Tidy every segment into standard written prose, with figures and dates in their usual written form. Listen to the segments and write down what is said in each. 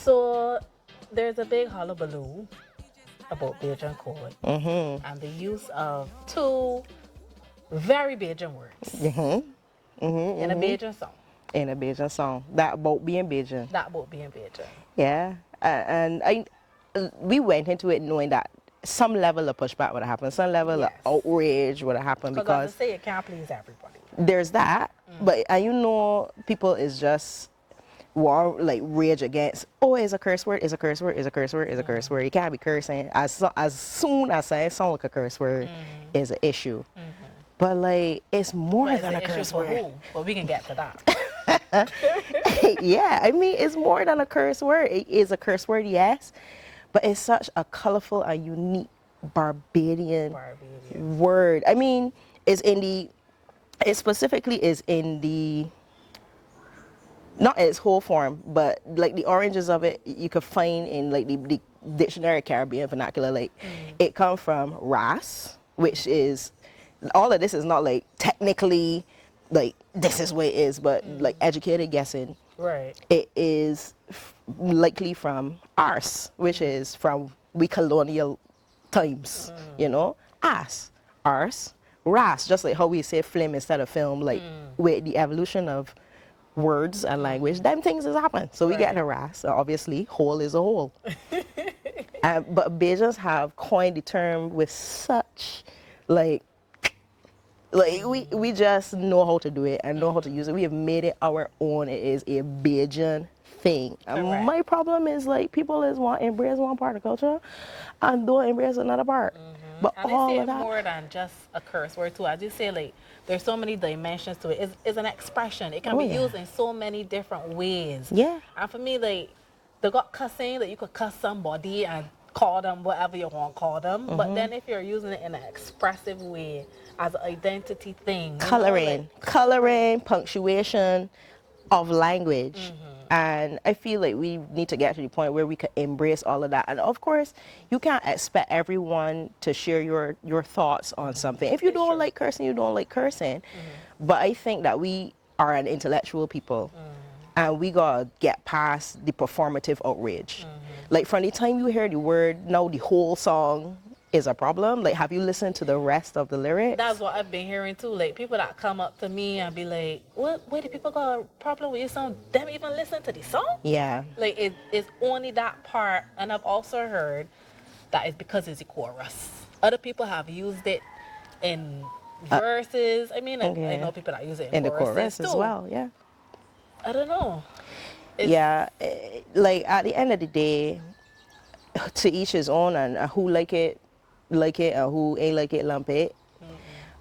So there's a big hullabaloo about Bajan Code and the use of two very Bajan words in a Bajan song. In a Bajan song. That about being Bajan. That about being Bajan. Yeah. We went into it knowing that some level of pushback would happen, some level of outrage would happen because as I say, it can't please everybody. There's that, but you know, people is just like rage against. Oh, it's a curse word. It's a curse word. It's a curse word. It's a curse word. You can't be cursing as soon as I sound like a curse word is an issue. But like, it's more than a curse word. Well, we can get to that. Yeah, I mean, it's more than a curse word. It is a curse word, yes, but it's such a colorful and unique Barbadian word. I mean, it specifically is in the, not in its whole form, but like the oranges of it, you could find in like the dictionary Caribbean vernacular. Like it comes from ras, which is, all of this is not like technically like this is what it is, but like educated guessing. Right. It is likely from ars, which is from we colonial times, you know, as, ars, ras, just like how we say film instead of film, like with the evolution of words and language, them things has happened. So we get a ras, so obviously whole is a whole. But Bajans have coined the term with such like we just know how to do it and know how to use it. We have made it our own. It is a Bajan thing. And my problem is like people embrace one part of culture and don't embrace another part. But and all of that, more than just a curse word too. I just say like there's so many dimensions to it. It's an expression. It can be used in so many different ways. Yeah. And for me, like they got cussing that you could cuss somebody and call them whatever you want to call them. But then if you're using it in an expressive way as an identity thing, coloring, punctuation of language. And I feel like we need to get to the point where we could embrace all of that. And of course, you can't expect everyone to share your thoughts on something. If you don't like cursing, you don't like cursing. But I think that we are an intellectual people. And we gotta get past the performative outrage. Like from the time you hear the word, now the whole song is a problem. Like, have you listened to the rest of the lyrics? That's what I've been hearing too. Like people that come up to me and be like, "What? Where do people got a problem with your song? Them even listen to the song?" Yeah. Like it's only that part, and I've also heard that it's because it's a chorus. Other people have used it in verses. I mean, I know people that use it in the chorus too. as well. Yeah. I don't know. Like at the end of the day, to each his own, and who like it, and who ain't like it, lump it.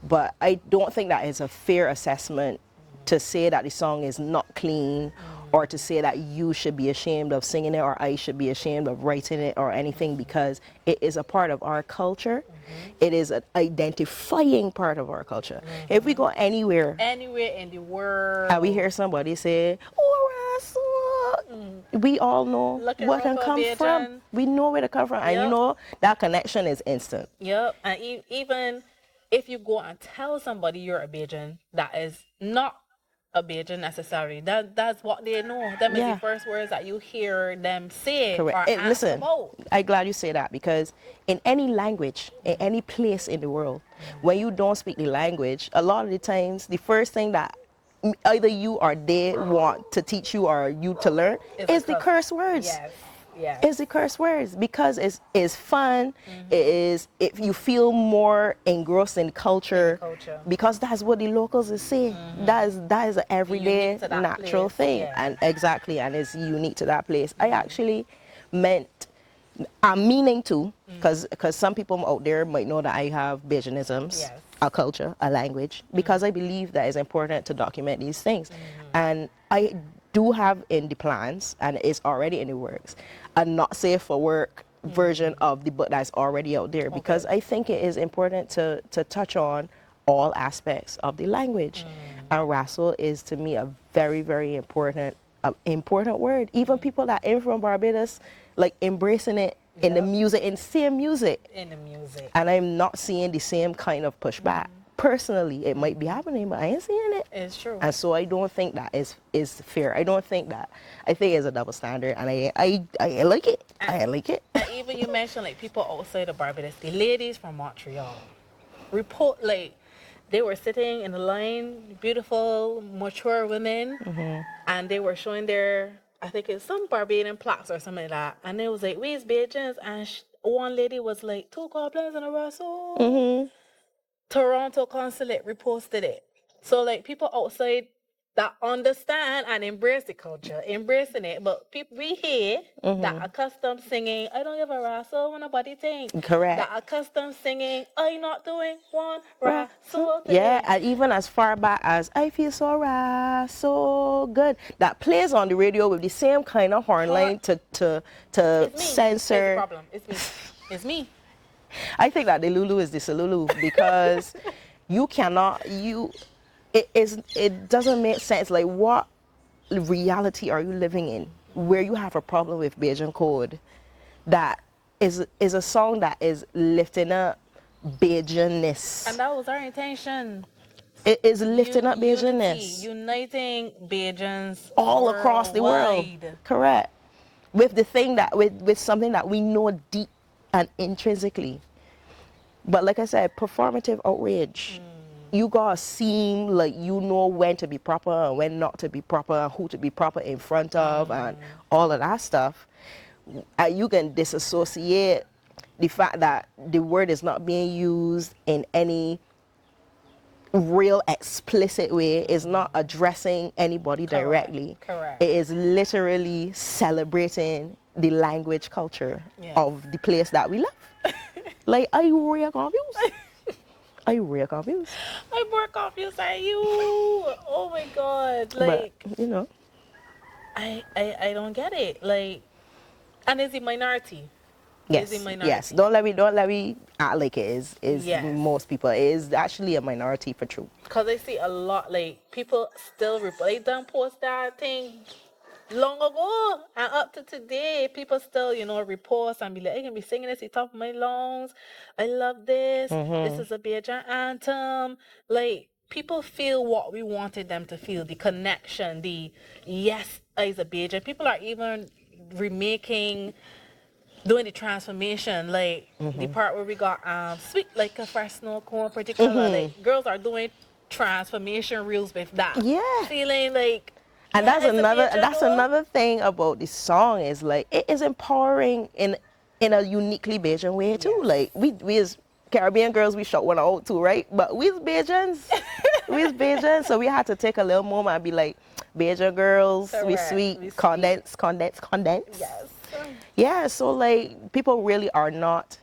But I don't think that is a fair assessment to say that the song is not clean, or to say that you should be ashamed of singing it, or I should be ashamed of writing it, or anything, because it is a part of our culture. It is an identifying part of our culture. If we go anywhere in the world, and we hear somebody say, "Oh, we all know where it comes from." We know where it comes from, and you know that connection is instant. Yep, and even if you go and tell somebody you're a Bajan that is not a Bajan necessarily, that's what they know. That is the first words that you hear them say. Correct. Or listen, about. I'm glad you say that, because in any language, in any place in the world, when you don't speak the language, a lot of the times the first thing that either you or they want to teach you or you to learn is the curse words. Yes. It's the curse words, because it's fun. It is, if you feel more engrossed in culture, because that's what the locals is saying. That is an everyday natural thing, and and it's unique to that place. I'm meaning to, because some people out there might know that I have Bajanisms, a culture, a language, because I believe that it's important to document these things. And I do have in the plans, and it's already in the works, a not safe for work version of the book that's already out there, because I think it is important to touch on all aspects of the language. And Rassel is, to me, a very, very important word. Even people that ain't from Barbados, like embracing it in the music, in same music. In the music. And I'm not seeing the same kind of pushback. personally, it might be happening, but I ain't seeing it. It's true. And so I don't think that is fair. I don't think that. I think it's a double standard, and I like it. I like it. And even you mentioned like people outside of Barbados, the ladies from Montreal report like they were sitting in the line, beautiful, mature women, and they were showing their, I think it's some Barbadian plaques or something like that, and it was like, "We's Bajans," and one lady was like, "Two goblins and a Russell." Toronto consulate reposted it. So like people outside that understand and embrace the culture, embracing it, but people we here that accustomed singing, "I don't give a rassle when nobody thinks." Correct. That accustomed singing, "I not doing one rassle thing." Yeah, and even as far back as "I feel so right, so good," that plays on the radio with the same kind of horn line to It's me. censor. It's the problem. It's me. It's me. I think that the Lulu is the Salulu because you cannot, it doesn't make sense. Like, what reality are you living in where you have a problem with Bajan Code that is a song that is lifting up Bajanness? And that was our intention. It is lifting up Bajanness. Uniting Bajans all across the world. Correct. With the thing that, with something that we know deep and intrinsically. But like I said, performative outrage. You gotta seem like you know when to be proper and when not to be proper and who to be proper in front of and all of that stuff. And you can disassociate the fact that the word is not being used in any real explicit way, is not addressing anybody directly. Correct. It is literally celebrating the language culture of the place that we live. Like, are you real confused? Are you real confused? I'm more confused than you. Oh my God. Like, but, you know, I don't get it. Like, and it's a minority. yes, It's a minority. yes. Don't let me act like it is Yes. most people. It is actually a minority for true. Because I see a lot, like, people still, they done post that thing long ago, and up to today, people still, repost and be like, "I can be singing this at the top of my lungs. I love this. This is a Bajan anthem." Like, people feel what we wanted them to feel, the connection, the yes, I's a Bajan. People are even doing the transformation, like the part where we got sweet like a fresh snow cone particular. Like, girls are doing transformation reels with that. Yeah. Feeling like. And that's another thing about this song is like it is empowering in a uniquely Bajan way too. Yes. Like we as Caribbean girls, we shot one out too, right? But we as Bajans, so we had to take a little moment and be like, "Bajan girls, we sweet, condense." Yes. Yeah, so like people really are not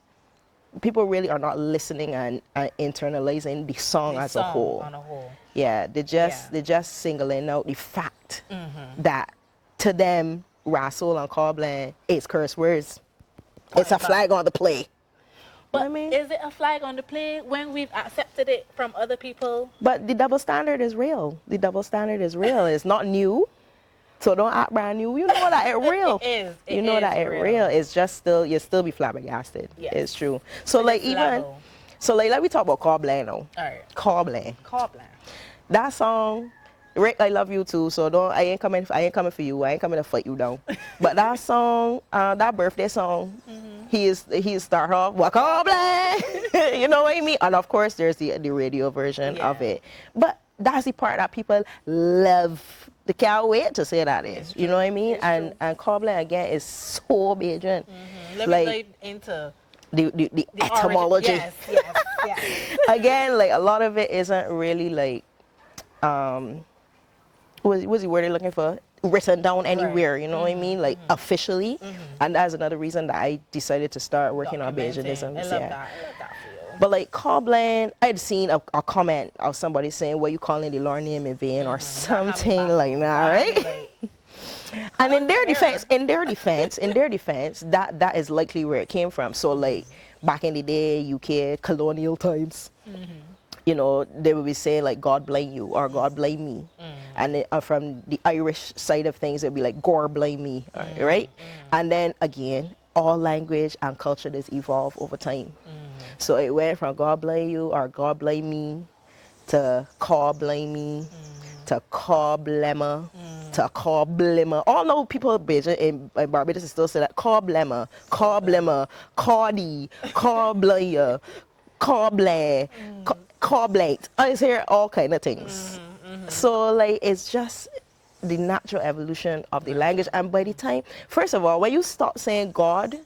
listening and internalizing the song as a whole. Yeah, they just singling out the fact that to them, Rasul and Cobblan is curse words. It's a flag on the play. But is it a flag on the play when we've accepted it from other people? But the double standard is real. It's not new. So don't act brand new. You know that it's real. It is. You know that it's real. It's just you still be flabbergasted. Yes. It's true. So like let me talk about Cobblan now. All right. Cobblan. That song, Rick, I love you too. So I ain't coming for you. I ain't coming to fight you down. But that song, that birthday song, he start off with Cobblan. You know what I mean? And of course there's the radio version of it. But that's the part that people love. They can't wait to say that is. You know what I mean? And Cobblan again is so Bajan. Let me dive into the etymology. Yes. Again, like a lot of it isn't really like what's the word they're looking for? Written down anywhere, you know what I mean? Like officially. And that's another reason that I decided to start working on Bajanism. I love that for you. But like Cobblan, I'd seen a comment of somebody saying, "What you calling the Lord name in vain?" or something like that, right? And in their defense, that is likely where it came from. So like back in the day, UK colonial times, you know, they would be saying like "God blame you" or "God blame me," and from the Irish side of things, it'd be like "Gore blame me," right? And then again, all language and culture does evolve over time. So it went from "God blame you" or "God blame me" to call blamey, to call blemmer, to call blimmer. All know people in Barbados still say that call blemmer, call blayer, call blare, call blate. I just hear all kind of things. So like it's just the natural evolution of the language. And by the time, first of all, when you stop saying God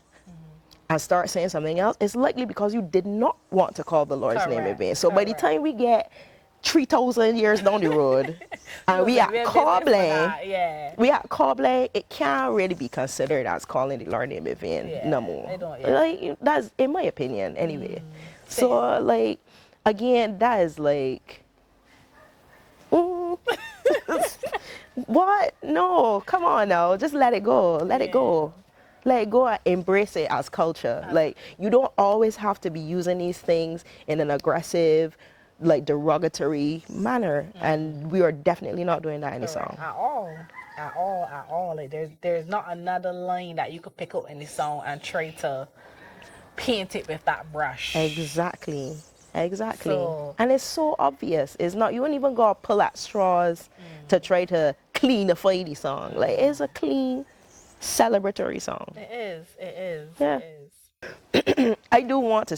and start saying something else, it's likely because you did not want to call the Lord's name in vain. So by the time we get 3,000 years down the road and we are cobbling, it can't really be considered as calling the Lord name in vain no more. Like that's in my opinion anyway. So like again, that is like what? No, come on now, just let it go. Let it go and embrace it as culture. Like you don't always have to be using these things in an aggressive, like derogatory manner, and we are definitely not doing that in the song at all. Like there's not another line that you could pick up in the song and try to paint it with that brush. Exactly. And it's so obvious. It's not, you don't even go pull at straws to try to cleanify the song. Like it's a clean celebratory song. It is. Yeah. It is. I do want to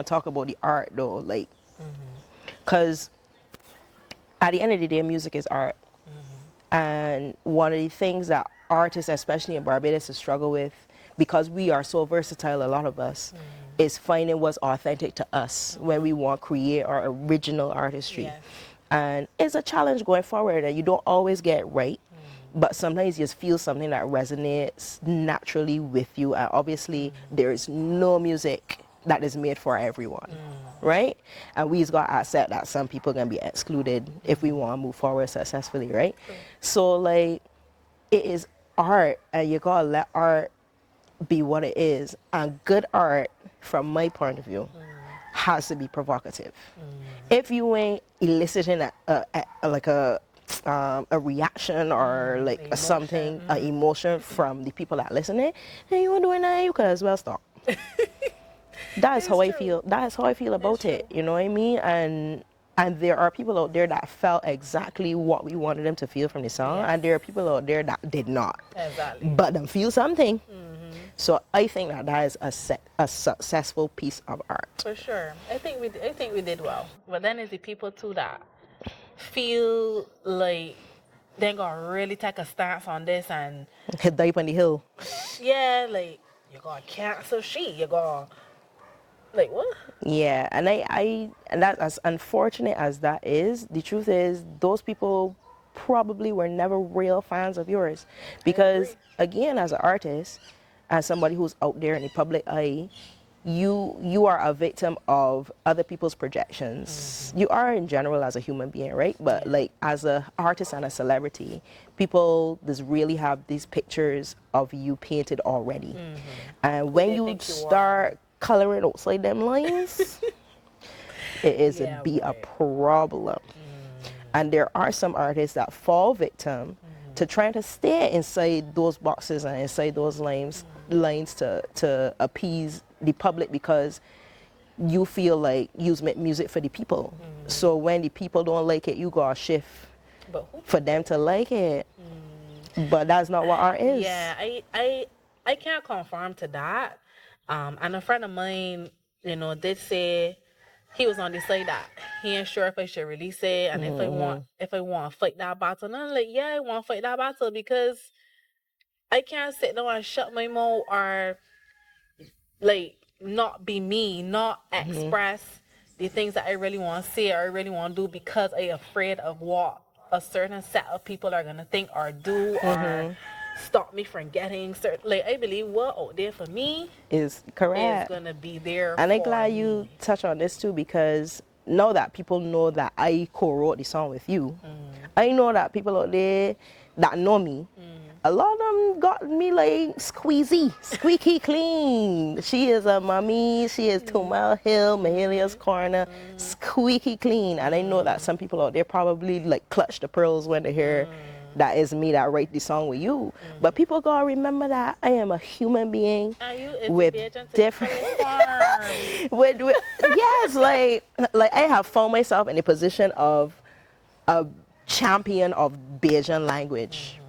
talk about the art though, like, because at the end of the day, music is art. And one of the things that artists, especially in Barbados, struggle with, because we are so versatile, a lot of us, is finding what's authentic to us when we want to create our original artistry. Yes. And it's a challenge going forward, and you don't always get it right. But sometimes you just feel something that resonates naturally with you. And obviously, there is no music that is made for everyone, right? And we just got to accept that some people are going to be excluded if we want to move forward successfully, right? So, like, it is art, and you got to let art be what it is. And good art, from my point of view, has to be provocative. If you ain't eliciting a reaction or like emotion. Something, an emotion from the people that listening, and you ain't doing that, you could as well stop. That's how I feel. That's how I feel about it. You know what I mean? And there are people out there that felt exactly what we wanted them to feel from the song, and there are people out there that did not. Exactly. But them feel something. So I think that is a successful piece of art. For sure. I think we did well. But then there's the people too that feel like they're gonna really take a stance on this and hit deep on the hill. Yeah, like you're gonna cancel shit. You're gonna like what? Yeah, and and that, as unfortunate as that is, the truth is those people probably were never real fans of yours, because again, as an artist, as somebody who's out there in the public eye, you are a victim of other people's projections. You are in general as a human being, right? But like as an artist and a celebrity, people just really have these pictures of you painted already. And when you start coloring outside them lines, it is a problem. And there are some artists that fall victim to trying to stay inside those boxes and inside those lines to appease the public, because you feel like you make music for the people. So when the people don't like it, you gotta shift for them to like it. But that's not what art is. Yeah, I can't confirm to that. And a friend of mine, did say he was on the side that he ain't sure if I should release it, and if I want to fight that battle. And I'm like, yeah, I want to fight that battle, because I can't sit down and shut my mouth or like not be me, not express the things that I really want to say or I really want to do, because I'm afraid of what a certain set of people are gonna think or do or stop me from getting certain. Like, I believe what out there for me is correct. Is gonna be there. And I'm glad you touch on this too, because now that people know that I co-wrote the song with you, I know that people out there that know me, a lot of them got me like squeaky clean. She is a mommy, she is 2 Mile Hill, Mahalia's Corner, squeaky clean. And I know that some people out there probably like clutch the pearls when they hear that is me that write the song with you. But people gotta remember that I am a human being with different with yes, like I have found myself in a position of a champion of Bajan language.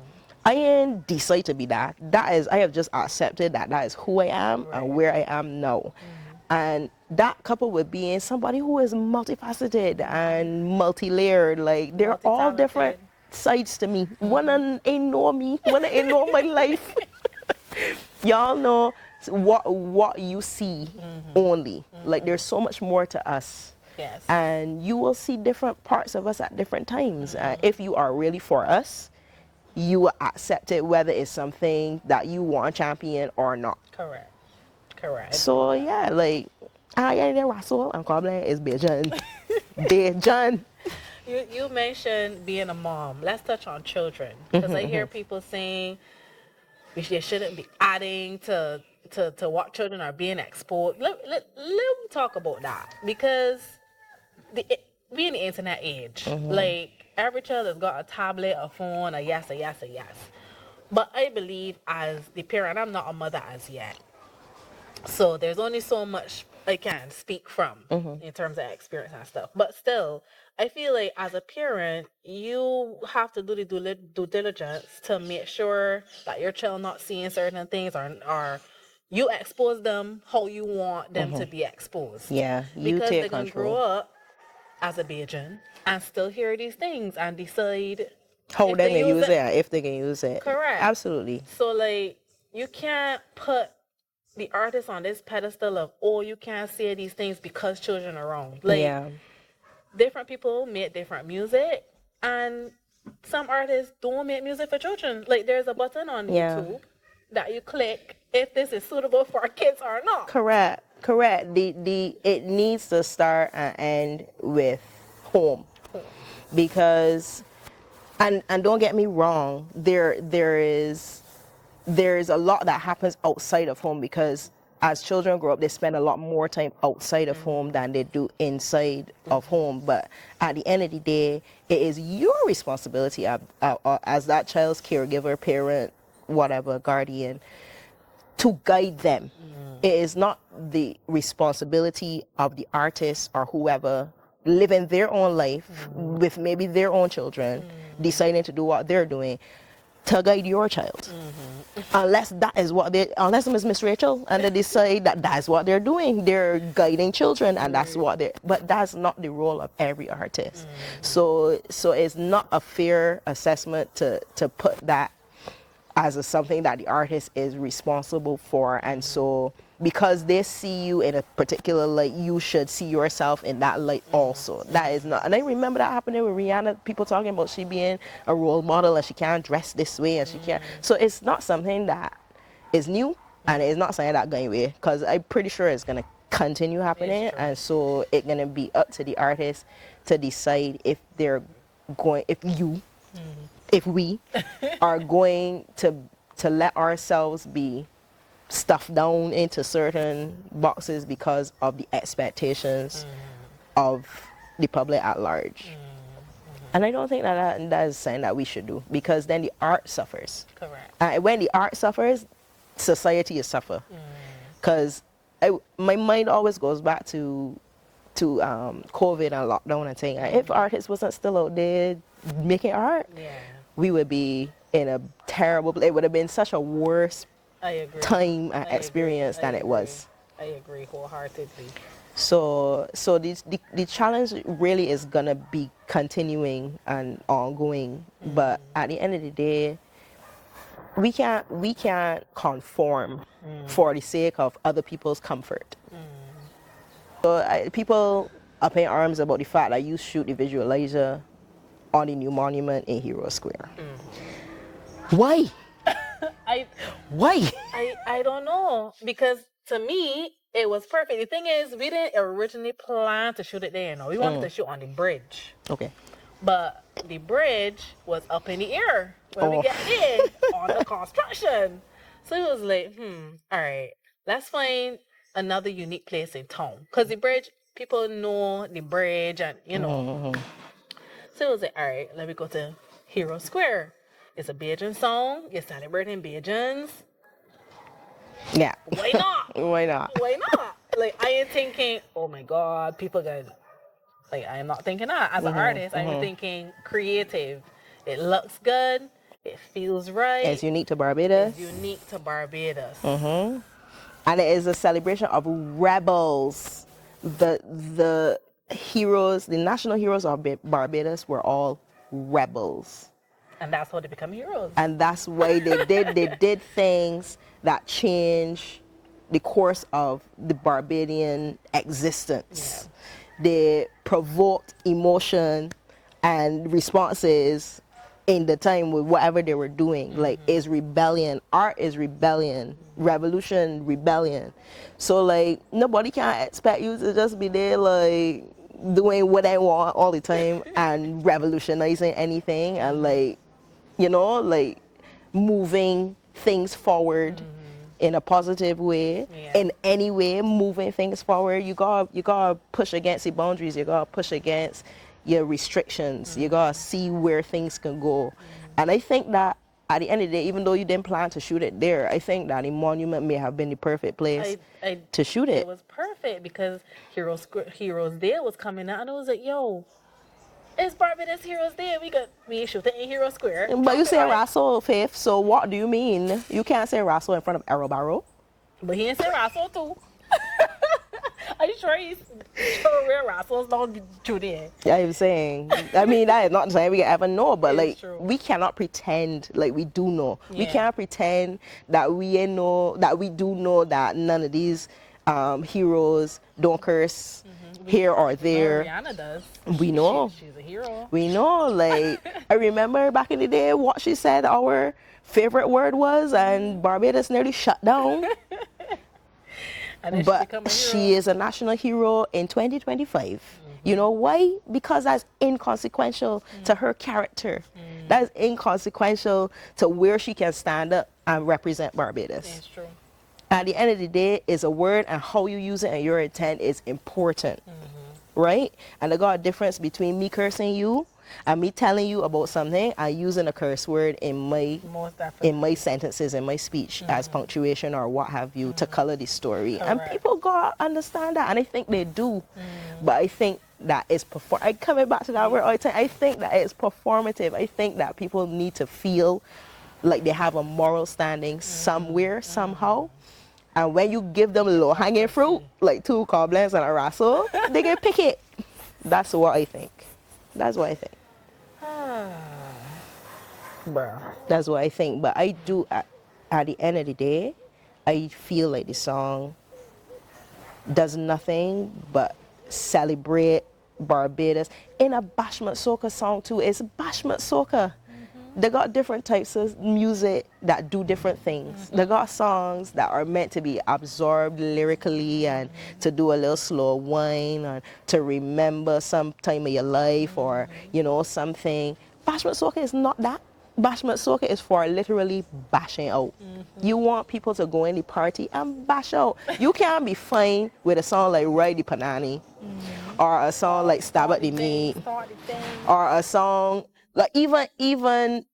I ain't decide to be that. That is, I have just accepted that that is who I am and where I am now. And that coupled with being somebody who is multifaceted and multi-layered, like they're all different sides to me. One ain't know me, one ain't know my life. Y'all know what you see only. Like there's so much more to us. Yes. And you will see different parts of us at different times. If you are really for us, you will accept it whether it's something that you want to champion or not. Correct. Correct. So yeah, like Russell and Cobbler is Bajan. Bajan. You mentioned being a mom. Let's touch on children, because I hear people saying they shouldn't be adding to what children are being exposed. Let me talk about that, because we in the internet age. Like every child has got a tablet, a phone, a yes. But I believe as the parent, I'm not a mother as yet, so there's only so much I can speak from in terms of experience and stuff. But still, I feel like as a parent, you have to do the due diligence to make sure that your child not seeing certain things, or you expose them how you want them to be exposed. Yeah, you because take they're gonna control. grow up as a Bajan and still hear these things and decide How they can use it and if they can use it. Correct. Absolutely. So like you can't put the artist on this pedestal of, oh, you can't say these things because children are around. Like different people make different music, and some artists don't make music for children. Like there's a button on YouTube that you click if this is suitable for kids or not. Correct. It needs to start and end with home. Because and don't get me wrong, there's a lot that happens outside of home, because as children grow up, they spend a lot more time outside of home than they do inside of home. But at the end of the day, it is your responsibility as that child's caregiver, parent, whatever, guardian, to guide them. It is not the responsibility of the artist or whoever living their own life with maybe their own children, deciding to do what they're doing, to guide your child. Unless that is what unless it's Miss Rachel and they decide that that's what they're doing, they're guiding children and that's what but that's not the role of every artist. So it's not a fair assessment to put that as something that the artist is responsible for. And so because they see you in a particular light, you should see yourself in that light also. That is not, and I remember that happening with Rihanna, people talking about she being a role model and she can't dress this way and she can't. So it's not something that is new, and it's not something that's going away, because I'm pretty sure it's going to continue happening. And so it's going to be up to the artist to decide if they're going, if we are going to let ourselves be stuffed down into certain boxes because of the expectations of the public at large. And I don't think that is something that we should do, because then the art suffers. Correct. And when the art suffers, society is suffer. Because my mind always goes back to COVID and lockdown and saying, if artists wasn't still out there making art, we would be in a terrible place. It would have been such a worse time and experience than it was. I agree wholeheartedly. So the challenge really is gonna be continuing and ongoing. But at the end of the day, we can't conform for the sake of other people's comfort. So people up in arms about the fact that you shoot the visualizer on the new monument in Hero Square. Why? Why? I don't know, because to me it was perfect. The thing is, we didn't originally plan to shoot it there. No, we wanted to shoot on the bridge. Okay. But the bridge was up in the air when we get in on the construction. So it was like, all right, let's find another unique place in town, because the bridge, people know the bridge, and you know. So it was like, all right, let me go to Hero Square. It's a Bajan song. You're celebrating Bajans. Yeah. Why not? Why not? Why not? Like, I ain't thinking, oh my God, people got, like, I am not thinking that. As an artist, I'm thinking creative. It looks good. It feels right. It's unique to Barbados. It's unique to Barbados. And it is a celebration of rebels. The heroes, the national heroes of Barbados were all rebels. And that's how they become heroes. And that's why they did things that changed the course of the Barbadian existence. Yeah. They provoked emotion and responses in the time with whatever they were doing. Like, is rebellion, art is rebellion, revolution, rebellion. So like, nobody can expect you to just be there like doing what I want all the time and revolutionizing anything and like, you know, like moving things forward in a positive way, in any way, moving things forward. You gotta push against the boundaries. You gotta push against your restrictions. You gotta see where things can go. And I think that at the end of the day, even though you didn't plan to shoot it there, I think that the monument may have been the perfect place to shoot it. It was perfect because Heroes Day was coming out, and I was like, yo, it's Barbados Heroes Day. We shoot it in Hero Square. But you say Rassel, Faith, so what do you mean? You can't say Rassel in front of Arrow Barrow. But he didn't say Rassel too. Are you sure he's sure where Rassel's don't true there? Yeah, I'm saying. I mean, that is not saying we can ever know, but like, true. We cannot pretend like we do know. Yeah. We can't pretend that we do know that none of these heroes don't curse here or there. Rihanna does. We know. She's a hero. We know. Like, I remember back in the day what she said our favorite word was, and Barbados nearly shut down. But she is a national hero in 2025. You know why? Because that's inconsequential to her character. That's inconsequential to where she can stand up and represent Barbados. That's true. At the end of the day, it's a word, and how you use it and your intent is important. Right? And I got a difference between me cursing you and me telling you about something and using a curse word in my sentences, in my speech as punctuation or what have you to color the story. Correct. And people gotta understand that, and I think they do. But I think that it's I coming back to that word all the time. I think that it's performative. I think that people need to feel like they have a moral standing somewhere, somehow. And when you give them low hanging fruit, like 2 goblins and a Rassel, they can pick it. That's what I think. That's what I think. That's what I think. But I do, at the end of the day, I feel like the song does nothing but celebrate Barbados. In a bashment soca song too, it's bashment soca. They got different types of music that do different things. They got songs that are meant to be absorbed lyrically and to do a little slow whine and to remember some time of your life or, you know, something. Bashment soca is not that. Bashment soca is for literally bashing out. You want people to go in the party and bash out. You can't be fine with a song like Ride the Panani or a song like Stab at the Meat or a song like even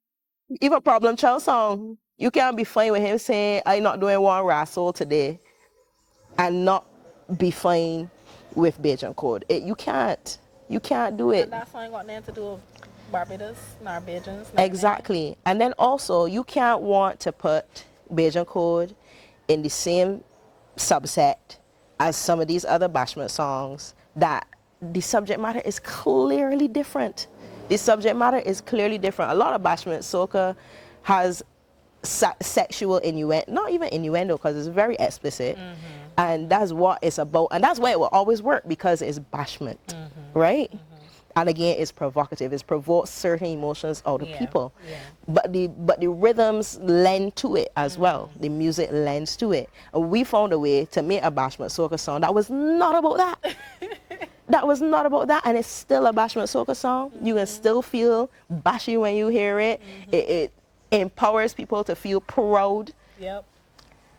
Problem Child song. You can't be fine with him saying I'm not doing one Rassel today and not be fine with Bajan Code. You can't do it. And that song got nothing to do with Barbados, nor Bajans. Exactly. And then also you can't want to put Bajan Code in the same subset as some of these other bashment songs that the subject matter is clearly different. The subject matter is clearly different. A lot of bashment soca has sexual innuendo, not even innuendo because it's very explicit. And that's what it's about. And that's why it will always work, because it's bashment, right? And again, it's provocative. It's provoked certain emotions out of people. But the rhythms lend to it as well. The music lends to it. And we found a way to make a bashment soca song that was not about that. That was not about that, and it's still a bashment soca song. You can still feel bashy when you hear it. It empowers people to feel proud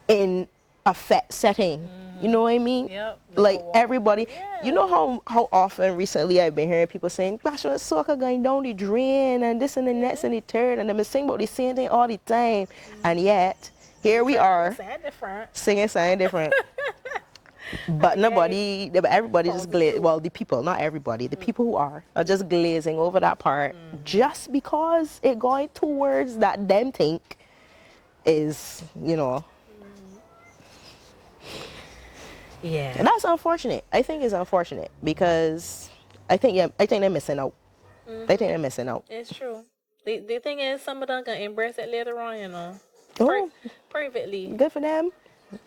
in setting. You know what I mean? Yep. Like everybody, Yeah. you know how often recently I've been hearing people saying, "Gosh, what's soccer going down the drain and this and the next and the third," and they've been saying about the same thing all the time, and yet here we are singing something different. But everybody just glaze. Well, the people, not everybody, the people who are just glazing over that part just because it going towards that them think is, you know. Yeah. And that's unfortunate. I think it's unfortunate because I think they're missing out. I think they're missing out. It's true. The thing is, some of them can embrace it later on, you know. Privately. Good for them.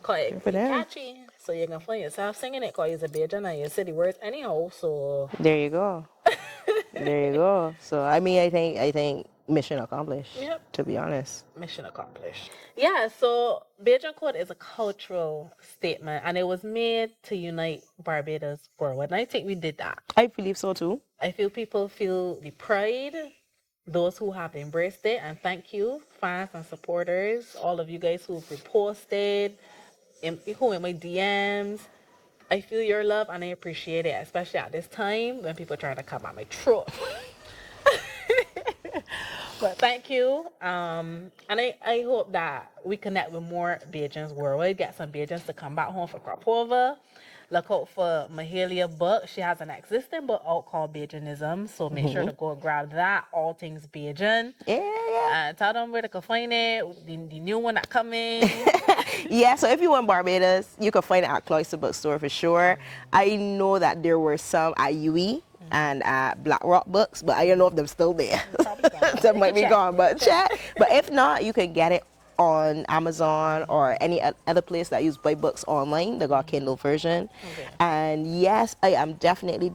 Good for them. Catchy. So you can find yourself singing it because it's a Bajan and you say the words anyhow. So there you go. There you go. So I mean, I think mission accomplished. Yep. To be honest. Mission accomplished. Yeah. So Bajan Code is a cultural statement, and it was made to unite Barbados forward. And I think we did that. I believe so too. I feel people feel the pride. Those who have embraced it, and thank you, fans and supporters, all of you guys who've reposted, who in my DMs. I feel your love and I appreciate it, especially at this time when people try to come at my throat. But thank you. And I hope that we connect with more Bajans worldwide, get some Bajans to come back home for Kropova. Look out for Mahalia book. She has an existing book out called Bajanism, so make sure to go grab that. All things Bajan. Yeah. Tell them where they can find it. The new one that coming. Yeah. So if you want Barbados, you can find it at Cloister Bookstore for sure. I know that there were some at UE and at Black Rock Books, but I don't know if they're still there. That might be gone, but chat. But if not, you can get it on Amazon or any other place that use buy books online. They got Kindle version. And yes, I am definitely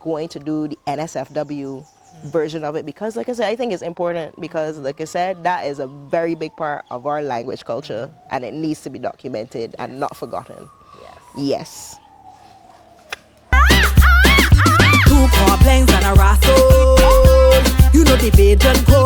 going to do the NSFW version of it because, like I said, I think it's important because, like I said, that is a very big part of our language culture and it needs to be documented and not forgotten. Yes. Two car planes and a rascal. You know the Bajan Code.